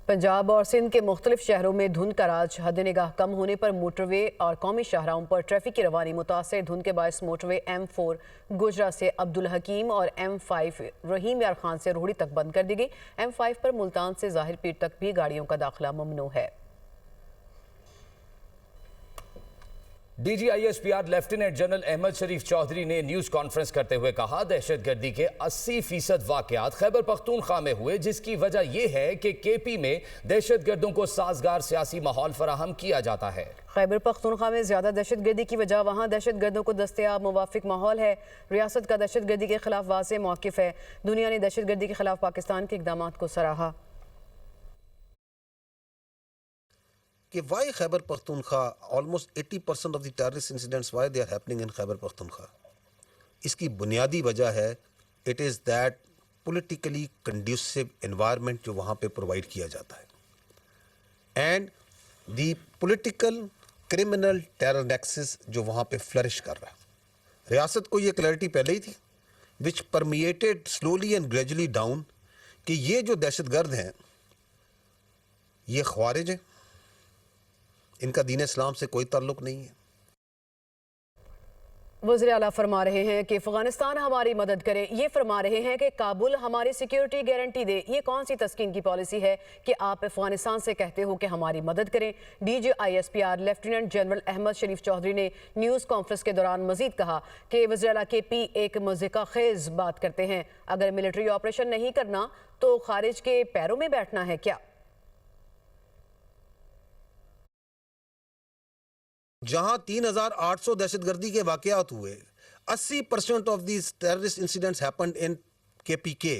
पंजाब और सिंध के मुख्तलिफ शहरों में धुंध का राज। हद निगाह कम होने पर मोटरवे और कौमी शाहराहों पर ट्रैफिक की रवानी मुतासर। धुंध के बायस मोटरवे M4 गुजरा से अब्दुल हकीम और M5 रहीम यार खान से रोहड़ी तक बंद कर दी गई। M5 पर मुल्तान से ज़ाहिर पीर तक भी गाड़ियों का दाखिला ममनू है। DGISPR लेफ्टिनेंट जनरल अहमद शरीफ चौधरी ने न्यूज़ कॉन्फ्रेंस करते हुए कहा, दहशतगर्दी के 80% वाक़यात खैबर पख्तूनख्वा में हुए, जिसकी वजह यह है कि KP में दहशतगर्दों को साजगार सियासी माहौल फराहम किया जाता है। खैबर पख्तूनख्वा में ज़्यादा दहशतगर्दी की वजह वहाँ दहशतगर्दों को दस्तयाब मुवाफिक माहौल है। रियासत का दहशतगर्दी के खिलाफ वाज़ेह मौक़िफ़ है। दुनिया ने दहशतगर्दी के खिलाफ पाकिस्तान के इक़दामात को सराहा कि why Khyber Pakhtunkhwa almost 80% of the terrorist incidents why they are happening in Khyber Pakhtunkhwa. इसकी बुनियादी वजह है it is that politically conducive environment जो वहाँ पे प्रोवाइड किया जाता है and the political criminal terror nexus जो वहाँ पे फ्लरिश कर रहा है। रियासत को ये क्लैरिटी पहले ही थी which permeated slowly and gradually down कि ये जो दहशतगर्द हैं ये ख्वारिज हैं, इनका दीन इस्लाम से कोई ताल्लुक नहीं है। वज़ीर आला फरमा रहे हैं कि अफगानिस्तान हमारी मदद करे। ये फरमा रहे हैं कि काबुल हमारी सिक्योरिटी गारंटी दे। ये कौन सी तस्कीन की पॉलिसी है कि आप अफगानिस्तान से कहते हो कि हमारी मदद करें। DGISPR लेफ्टिनेंट जनरल अहमद शरीफ चौधरी ने न्यूज़ कॉन्फ्रेंस के दौरान मजीद कहा कि वज़ीर आला KP एक मज़ीक़ा खेज़ बात करते हैं। अगर मिलिट्री ऑपरेशन नहीं करना तो खारिज के पैरों में बैठना है क्या। जहां 3800 दहशतगर्दी के वाकयात हुए, 80% of these terrorist incidents happened in KPK।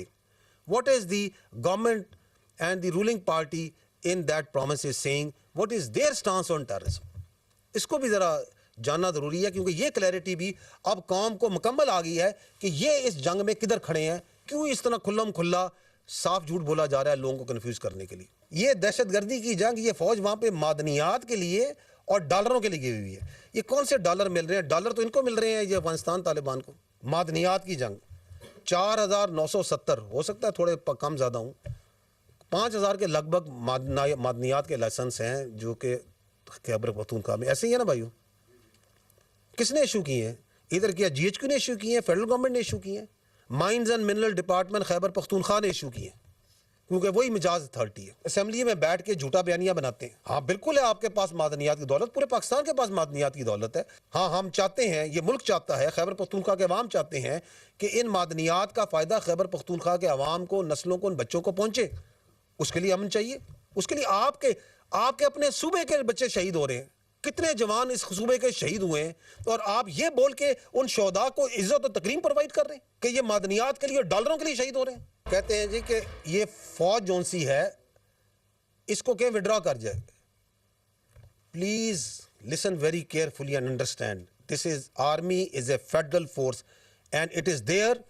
What is the government and the ruling party in that promise is saying, what is their stance on terrorism. इसको भी जरा जानना जरूरी है क्योंकि ये क्लैरिटी भी अब कौम को मुकम्मल आ गई है कि ये इस जंग में किधर खड़े हैं, क्यों इस तरह खुल्लम खुल्ला साफ झूठ बोला जा रहा है लोगों को कंफ्यूज करने के लिए। ये दहशतगर्दी की जंग, ये फौज वहां पे मादनियात के लिए और डॉलरों के लिए गई हुई है। ये कौन से डॉलर मिल रहे हैं? डॉलर तो इनको मिल रहे हैं ये अफगानिस्तान तालिबान को। मादनियात की जंग 4970, हो सकता है थोड़े कम ज़्यादा हूँ, 5000 के लगभग मादनियात के लाइसेंस हैं जो कि खैबर पख्तूनख्वा में ऐसे ही है ना भाइयों। किसने इशू किए हैं? इधर क्या GHQ ने इशू किए हैं, फेडरल गवर्नमेंट ने इशू किए हैं, mines and mineral department Khyber Pakhtunkhwa ने इशू किए हैं क्योंकि वही मिजाज अथॉरिटी है। असेंबली में बैठ के झूठा बयानियां बनाते हैं। हाँ बिल्कुल है, आपके पास मादनियात की दौलत, पूरे पाकिस्तान के पास मादनियात की दौलत है। हाँ हम चाहते हैं, ये मुल्क चाहता है, खैबर पख्तूनख्वा के अवाम चाहते हैं कि इन मादनियात का फ़ायदा खैबर पख्तूनख्वा के अवाम को, नस्लों को, उन बच्चों को पहुँचे। उसके लिए अमन चाहिए, उसके लिए आपके अपने सूबे के बच्चे शहीद हो रहे हैं। कितने जवान इस सूबे के शहीद हुए हैं और आप ये बोल के उन शोहदा को इज्जत और तकरीम प्रोवाइड कर रहे हैं कि ये मादनियात के लिए, डॉलरों के लिए शहीद हो रहे हैं। कहते हैं जी कि ये फौज जोन सी है इसको क्या विड्रॉ कर जाए। Please listen very carefully and understand, this is army is a federal force and it is there,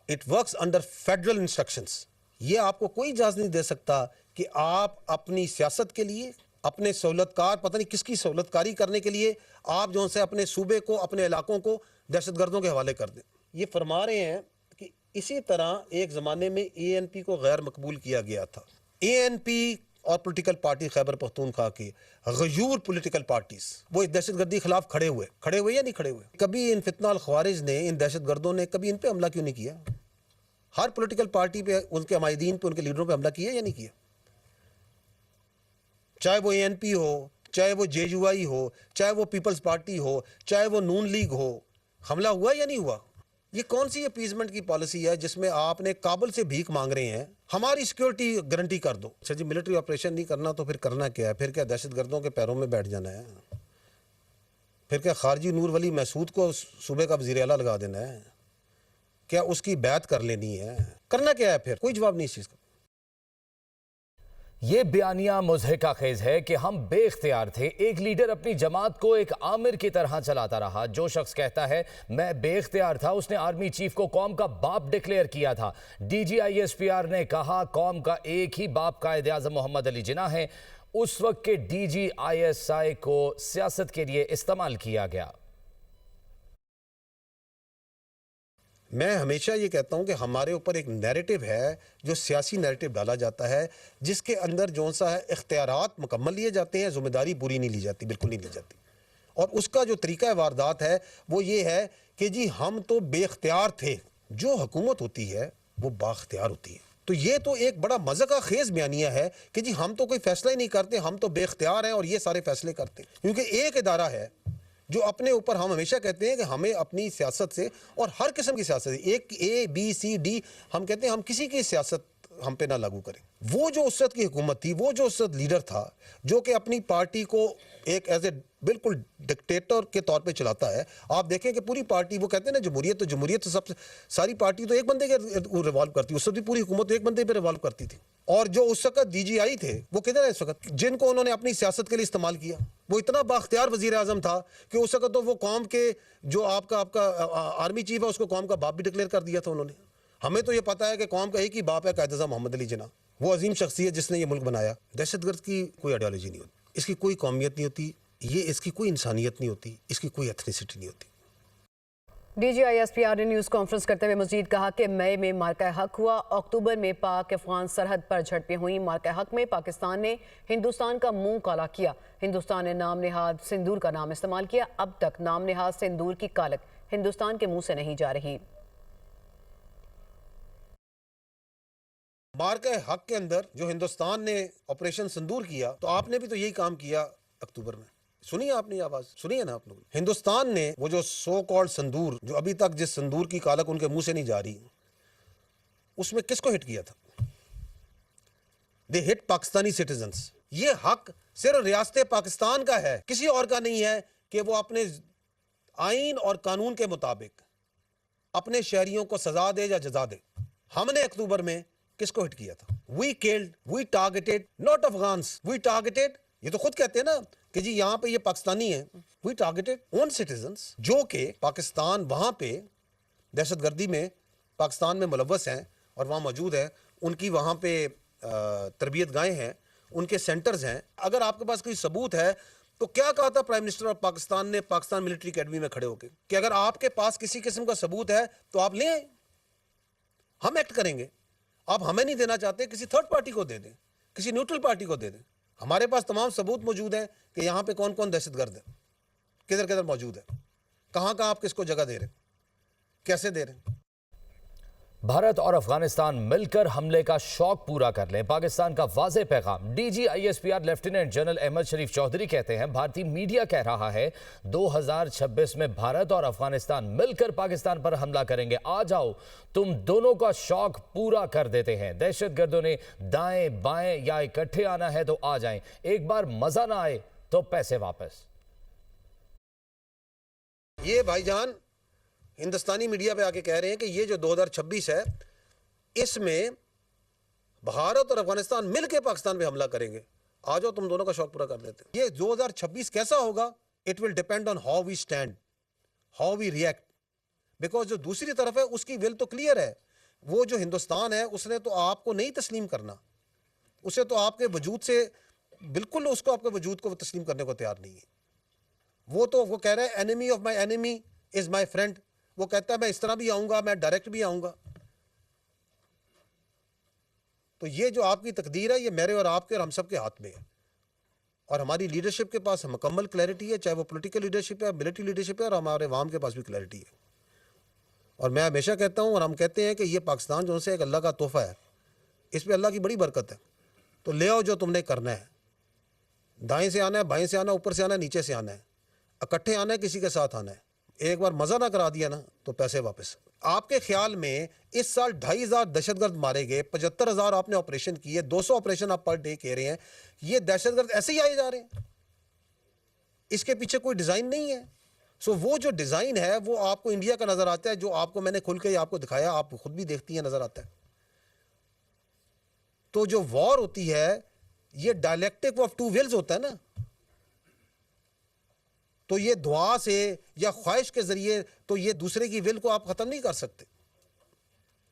it works under federal instructions. ये आपको कोई इजाजत नहीं दे सकता कि आप अपनी सियासत के लिए, अपने सहूलतकार, पता नहीं किसकी सहूलतकारी करने के लिए आप जो से अपने सूबे को, अपने इलाकों को दहशतगर्दों के हवाले कर दें। ये फरमा रहे हैं कि इसी तरह एक ज़माने में ANP को गैर मकबूल किया गया था। ANP और पॉलिटिकल पार्टी खैबर पख्तूनख्वा की गयूर पॉलिटिकल पार्टीज वो इस दहशतगर्दी के खिलाफ खड़े हुए या नहीं खड़े हुए? कभी इन फितना अल ख्वारिज ने, इन दहशतगर्दों ने कभी इन पे हमला क्यों नहीं किया? हर पॉलिटिकल पार्टी पे, उनके हमायदीन पे, उनके लीडरों पे हमला किया या नहीं किया? चाहे वो ANP हो, चाहे वो JUI हो, चाहे वो पीपल्स पार्टी हो, चाहे वो नून लीग हो, हमला हुआ या नहीं हुआ? ये कौन सी अपीजमेंट की पॉलिसी है जिसमें आपने काबुल से भीख मांग रहे हैं, हमारी सिक्योरिटी गारंटी कर दो। अच्छा जी, मिलिट्री ऑपरेशन नहीं करना तो फिर करना क्या है? फिर क्या दहशतगर्दों के पैरों में बैठ जाना है? फिर क्या खारजी नूर वली महसूद को सूबे का वज़ीर आला लगा देना है? क्या उसकी बैत कर लेनी है? करना क्या है फिर? कोई जवाब नहीं इस चीज़ का। ये बयानिया मुज़हिका खेज है कि हम बेख्तियार थे। एक लीडर अपनी जमात को एक आमिर की तरह चलाता रहा। जो शख्स कहता है मैं बेख्तियार था, उसने आर्मी चीफ को कौम का बाप डिक्लेयर किया था। DGISPR ने कहा कौम का एक ही बाप कायद आज़म मोहम्मद अली जिन्ना है। उस वक्त के DGISI को सियासत के लिए इस्तेमाल किया गया। میں ہمیشہ یہ کہتا ہوں کہ ہمارے اوپر ایک نیریٹو ہے جو سیاسی نیریٹو ڈالا جاتا ہے جس کے اندر جو سا ہے اختیارات مکمل لیے جاتے ہیں, ذمہ داری پوری نہیں لی جاتی, بالکل نہیں لی جاتی. اور اس کا جو طریقہ واردات ہے وہ یہ ہے کہ جی ہم تو بے اختیار تھے, جو حکومت ہوتی ہے وہ بااختیار ہوتی ہے. تو یہ تو ایک بڑا مذاق خیز بیانیہ ہے کہ جی ہم تو کوئی فیصلہ ہی نہیں کرتے, ہم تو بے اختیار ہیں اور یہ سارے فیصلے کرتے ہیں. کیونکہ ایک ادارہ ہے جو اپنے اوپر, ہم ہمیشہ کہتے ہیں کہ ہمیں اپنی سیاست سے, اور ہر قسم کی سیاست, ایک اے بی سی ڈی, ہم کہتے ہیں ہم کسی کی سیاست ہم پہ نہ لاگو کریں. وہ جو اس وقت کی حکومت تھی, وہ جو اس وقت لیڈر تھا جو کہ اپنی پارٹی کو ایک ایز اے بالکل ڈکٹیٹر کے طور پہ چلاتا ہے. آپ دیکھیں کہ پوری پارٹی, وہ کہتے ہیں نا جمہوریت, تو جمہوریت تو ساری پارٹی تو ایک بندے کے ریوالو کرتی, اس وقت بھی پوری حکومت تو ایک بندے پہ ریوالو کرتی تھی. اور جو اس وقت ڈی جی آئی تھے وہ کدھر ہے اس وقت, جن کو انہوں نے اپنی سیاست کے لیے استعمال کیا. وہ اتنا بااختیار وزیر اعظم تھا کہ اس وقت تو وہ قوم کے جو آپ کا آرمی چیف ہے اس کو قوم کا باپ بھی ڈکلیئر کر دیا تھا انہوں نے. ہمیں تو یہ پتا ہے کہ قوم کا ایک ہی باپ ہے, قائد اعظم محمد علی جناح, وہ عظیم شخصیت جس نے یہ ملک بنایا. دہشت گرد کی کوئی آئیڈیالوجی نہیں ہوتی, اس کی کوئی قومیت نہیں ہوتی, یہ اس کی کوئی انسانیت نہیں ہوتی, اس کی کوئی ایتھنیسٹی نہیں ہوتی. D G I S P R نے نیوز کانفرنس کرتے ہوئے مزید کہا کہ مئی میں مارکہ حق ہوا, اکتوبر میں پاک افغان سرحد پر جھڑپیں ہوئیں. مارکہ حق میں پاکستان نے ہندوستان کا منہ کالا کیا. ہندوستان نے نام نہاد سندور کا نام استعمال کیا. اب تک نام نہاد سندور کی کالک ہندوستان کے منہ سے نہیں جا رہی. مارکہ حق کے اندر جو ہندوستان نے آپریشن سندور کیا, تو آپ نے بھی تو یہی کام کیا اکتوبر میں. سنی آپ نے آواز, سنی ہے نا آپ لوگوں نے. ہندوستان نے وہ جو سو کالڈ سندور, جو ابھی تک جس سندور کی کالک ان کے منہ سے نہیں جا رہی, اس میں کس کو ہٹ کیا تھا؟ دے ہٹ پاکستانی سٹیزنز. یہ حق صرف ریاست پاکستان کا ہے, کسی اور کا نہیں ہے کہ وہ اپنے آئین اور قانون کے مطابق اپنے شہریوں کو سزا دے یا جزا دے. ہم نے اکتوبر میں کس کو ہٹ کیا تھا؟ We killed, we targeted not Afghans, we targeted, یہ تو خود کہتے ہیں نا کہ جی یہاں پہ یہ پاکستانی ہیں, وی ٹارگیٹڈ اون سٹیزنز جو کہ پاکستان, وہاں پہ دہشت گردی میں پاکستان میں ملوث ہیں اور وہاں موجود ہیں. ان کی وہاں پہ تربیت گاہیں ہیں, ان کے سینٹرز ہیں. اگر آپ کے پاس کوئی ثبوت ہے تو کیا کہا تھا پرائم منسٹر آف پاکستان نے پاکستان ملٹری اکیڈمی میں کھڑے ہو کے, کہ اگر آپ کے پاس کسی قسم کا ثبوت ہے تو آپ لے آئیں, ہم ایکٹ کریں گے. آپ ہمیں نہیں دینا چاہتے, کسی تھرڈ پارٹی کو دے دیں, کسی نیوٹرل پارٹی کو دے دیں. ہمارے پاس تمام ثبوت موجود ہیں کہ یہاں پہ کون کون دہشت گرد ہے, کدھر کدھر موجود ہے, کہاں کہاں آپ کس کو جگہ دے رہے ہیں, کیسے دے رہے ہیں. بھارت اور افغانستان مل کر حملے کا شوق پورا کر لیں, پاکستان کا واضح پیغام. D G I S P R lieutenant general Ahmed Sharif Chaudhry کہتے ہیں بھارتی میڈیا کہہ رہا ہے 2026 میں بھارت اور افغانستان مل کر پاکستان پر حملہ کریں گے. آ جاؤ, تم دونوں کا شوق پورا کر دیتے ہیں. دہشت گردوں نے دائیں بائیں یا اکٹھے آنا ہے تو آ جائیں, ایک بار مزہ نہ آئے تو پیسے واپس. یہ بھائی جان ہندوستانی میڈیا پہ آ کے کہہ رہے ہیں کہ یہ جو 2026 ہے اس میں بھارت اور افغانستان مل کے پاکستان پہ حملہ کریں گے. آ جاؤ, تم دونوں کا شوق پورا کر دیتے ہیں. یہ 2026 کیسا ہوگا, it will depend on how we stand, how we react. Because جو دوسری طرف ہے اس کی ول تو کلیئر ہے. وہ جو ہندوستان ہے اس نے تو آپ کو نہیں تسلیم کرنا, اسے تو آپ کے وجود سے بالکل, اس کو آپ کے وجود کو تسلیم کرنے کو تیار نہیں ہے. وہ کہہ رہا ہے enemy of my enemy is my friend. وہ کہتا ہے میں اس طرح بھی آؤں گا, میں ڈائریکٹ بھی آؤں گا. تو یہ جو آپ کی تقدیر ہے یہ میرے اور آپ کے اور ہم سب کے ہاتھ میں ہے, اور ہماری لیڈرشپ کے پاس مکمل کلیئرٹی ہے, چاہے وہ پولیٹیکل لیڈرشپ ہے, ملٹری لیڈرشپ ہے, اور ہمارے عوام کے پاس بھی کلیئرٹی ہے. اور میں ہمیشہ کہتا ہوں اور ہم کہتے ہیں کہ یہ پاکستان جو سے ایک اللہ کا تحفہ ہے, اس پہ اللہ کی بڑی برکت ہے. تو لے آؤ جو تم نے کرنا ہے, دائیں سے آنا ہے, بائیں سے آنا ہے, اوپر سے آنا ہے, نیچے سے آنا ہے, اکٹھے آنا ہے, کسی کے ساتھ آنا ہے. ایک بار مزہ نہ کرا دیا نا تو پیسے واپس. آپ کے خیال میں اس سال 2,500 دہشت گرد مارے گئے, 75,000 آپ نے آپریشن کیے, 200 آپریشن آپ پر ڈے کہہ رہے ہیں, یہ دہشت گرد ایسے ہی آئے جا رہے ہیں, اس کے پیچھے کوئی ڈیزائن نہیں ہے. سو وہ جو ڈیزائن ہے وہ آپ کو انڈیا کا نظر آتا ہے, جو آپ کو میں نے کھل کے آپ کو دکھایا, آپ خود بھی دیکھتی ہیں, نظر آتا ہے. تو جو وار ہوتی ہے یہ ڈائلیکٹک آف ٹو ولز ہوتا ہے نا, تو یہ دعا سے یا خواہش کے ذریعے تو یہ دوسرے کی ول کو آپ ختم نہیں کر سکتے.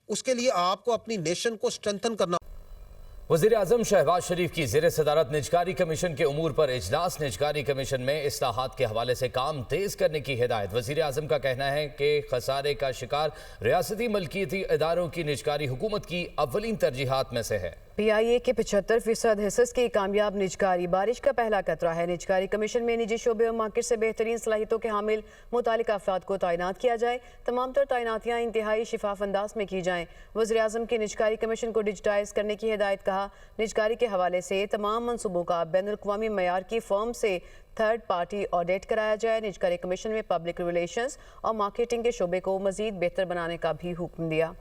اس کے لیے آپ کو اپنی نیشن کو اسٹرینتھن کرنا. वज़ीर आज़म शहबाज शरीफ की ज़ेर सदारत निजकारी कमीशन के उमूर पर इजलास। निजकारी कमीशन में इस्लाहात के हवाले से काम तेज करने की हिदायत। वज़ीर आज़म का कहना है कि खसारे का शिकार रियासती मलकियती इदारों की निजकारी हुकूमत की अव्वलीन तरजीहात में से है। PIA के 75% हिस्स की कामयाब निजकारी बारिश का पहला कतरा है। निजकारी कमीशन में निजी शोबे और मार्केट से बेहतरीन सलाहियतों के हामिल मुतालिका अफराद को तैनात किया जाए। तमाम तर तैनातियाँ इंतहाई शिफाफ अंदाज में की जाएँ। वज़ीर आज़म की निजकारी कमीशन को डिजिटाइज करने की हिदायत। कहा, निजकारी के हवाले से तमाम मंसूबों का बैनुल-अक़वामी मयार की फर्म से थर्ड पार्टी ऑडिट कराया जाए। निजकारी कमीशन में पब्लिक रिलेशंस और मार्केटिंग के शोबे को मज़ीद बेहतर बनाने का भी हुक्म दिया।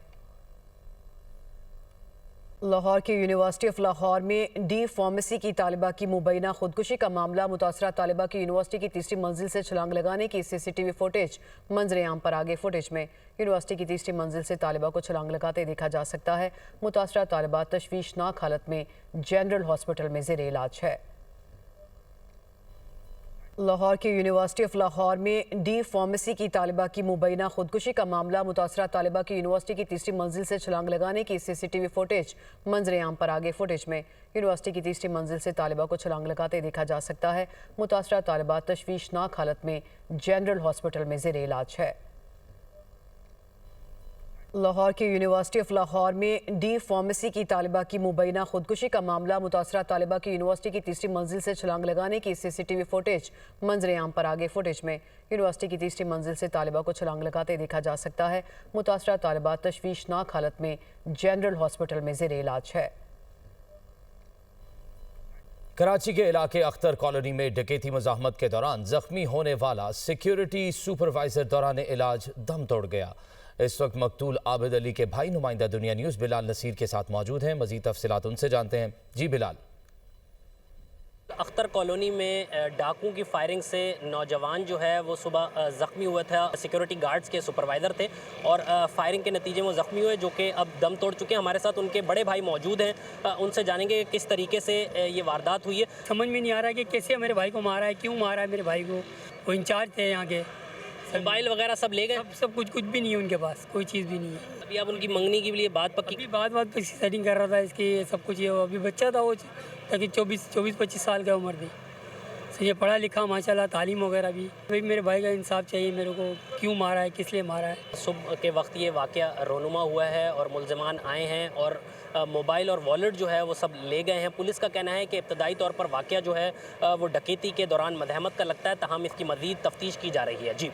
लाहौर की यूनिवर्सिटी ऑफ लाहौर में डी फार्मेसी की तालिबा की मुबैना खुदकुशी का मामला। मुतासरा तालिबा की यूनिवर्सिटी की तीसरी मंजिल से छलांग लगाने की CCTV फुटेज मंजर आम पर आ गई। फुटेज में यूनिवर्सिटी की तीसरी मंजिल से तालिबा को छलांग लगाते देखा जा सकता है। मुतासरा तालिबा तशवीशनाक हालत में जनरल हॉस्पिटल में ज़ेर इलाज है। लाहौर की यूनिवर्सिटी ऑफ लाहौर में डी फार्मेसी की तालिबा की मुबैना खुदकुशी का मामला। मुतासरा तालिबा की यूनिवर्सिटी की तीसरी मंजिल से छलांग लगाने की CCTV फुटेज मंजर आम पर आ गई। फुटेज में यूनिवर्सिटी की तीसरी मंजिल से तालिबा को छलांग लगाते देखा जा सकता है। मुतासरा तालिबा तशवीशनाक हालत में जनरल हॉस्पिटल में ज़ेर इलाज है। लाहौर की यूनिवर्सिटी ऑफ लाहौर में डी फार्मेसी की तालिबा की मुबैना खुदकुशी का मामला। मुतासरा तालिबा की यूनिवर्सिटी की तीसरी मंजिल से छलांग लगाने की CCTV फुटेज मंजर आम पर आ गई। फुटेज में यूनिवर्सिटी की तीसरी मंजिल से तालिबा को छलांग लगाते देखा जा सकता है। मुतासरा तालिबा तशवीशनाक हालत में जनरल हॉस्पिटल में ज़ेर इलाज है। कराची के इलाके अख्तर कॉलोनी में डकैती मुज़ाहमत के दौरान जख्मी होने वाला सिक्योरिटी सुपरवाइजर दौरान इलाज दम तोड़ गया। इस वक्त मकतूल आबिद अली के भाई नुमाइंदा दुनिया न्यूज़ बिलाल नसीर के साथ मौजूद हैं। मज़ीद तफसीलात उनसे जानते हैं। जी बिलाल। अख्तर कॉलोनी में डाकुओं की फायरिंग से नौजवान जो है वो सुबह ज़ख्मी हुआ था। सिक्योरिटी गार्ड्स के सुपरवाइज़र थे और फायरिंग के नतीजे में ज़ख्मी हुए, जो कि अब दम तोड़ चुके हैं। हमारे साथ उनके बड़े भाई मौजूद हैं, उनसे जानेंगे किस तरीके से ये वारदात हुई है। समझ में नहीं आ रहा कि कैसे मेरे भाई को मारा है, क्यों मारा है मेरे भाई को। वो इंचार्ज थे यहाँ के। मोबाइल वगैरह सब ले गए? सब कुछ भी नहीं है उनके पास, कोई चीज़ भी नहीं है। अभी आप उनकी मंगनी के लिए बात पक्की? बात पे सेटिंग कर रहा था इसकी, सब कुछ। ये अभी बच्चा था वो, ताकि 24-25 साल का उम्र थी। तो ये पढ़ा लिखा माशाल्लाह, तालीम वगैरह भी। भाई मेरे भाई का इंसाफ चाहिए मेरे को, क्यों मारा है, किस लिए मारा है। सुबह के वक्त ये वाक़या रोनुमा हुआ है और मुल्ज़िमान आए हैं और मोबाइल और वॉलेट जो है वो सब ले गए हैं। पुलिस का कहना है कि इब्तदाई तौर पर वाक़या जो है वो डकैती के दौरान मज़ाहमत का लगता है, तहम इसकी मज़ीद तफ्तीश की जा रही है। जी।